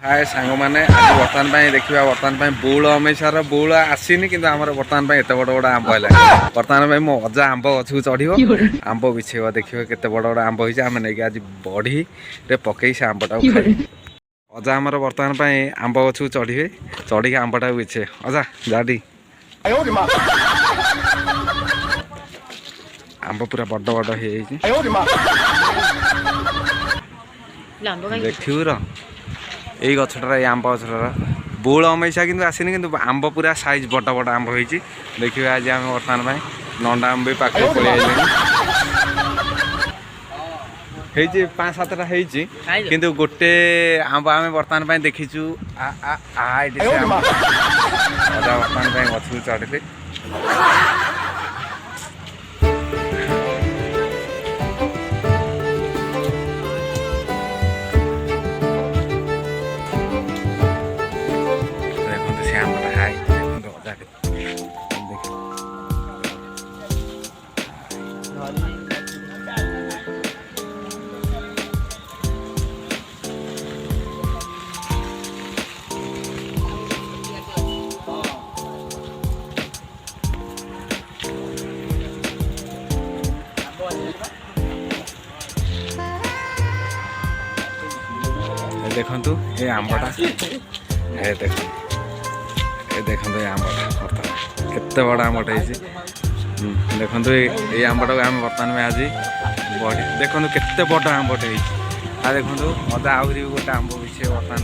हाय सांग मैंने आज बर्तमान देखा बर्तमान बौल अमेशार बौल आसीनी कि बर्तमान एत बड़ बड़ आंब है बर्तमान मो अजा आंब गछ को चढ़ आंब बिछेब देखिए केते बड़ बड़ आंब हो आम नहीं आज बड़ी पकई से आंबटा खाई अजा आमर बर्तमान आंब गछ को चढ़े चढ़ी आंबटा बिछे अजा जाडी आंब पूरा बड़ बड़ हो देखिए यही गछटार ये आंब गछटार बौल अमेशा कि आसनी कि आंब पूरा साइज बड़ बड़ आंब हो देखिए आज आम बर्तमान नंडा आंब भी पाखे पड़े पाँच सातटा किंतु गोटे आंब आम बर्तमान देखीचु बर्तमान गछ को चढ़े देखु ये आंबटा ये देखो ये आंबटा बर्तमान केते बड़ा आंबटा देखो ये आंबटा को आम बर्तमान में आज बढ़ी देखो केते बड़ आंबटे आ देखो मजा आहरी गोटे आंब बिछे बर्तमान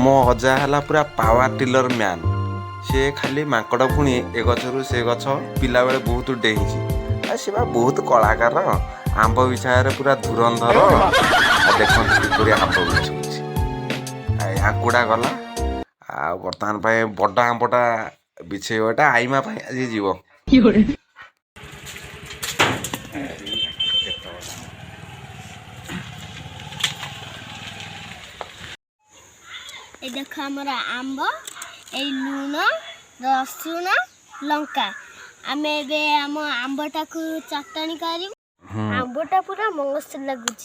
मो अजा है पूरा पावर टिलर मैन सी खाली माकड़ पुणी ए गचरू से गछ पिला बेले बहुत डेही सी बहुत कलाकार आंब बिछार पूरा धुरंधर देखो किपरि आंब बिछुची आकुड़ा गला आ बर्तमान बड़ आंबटा बिछेबटा आईमा आज जीव देख आमर आंब ए लुण रसुण लंका आम आंबटा को चटनी कर आंबटा पूरा मस्त लगुच।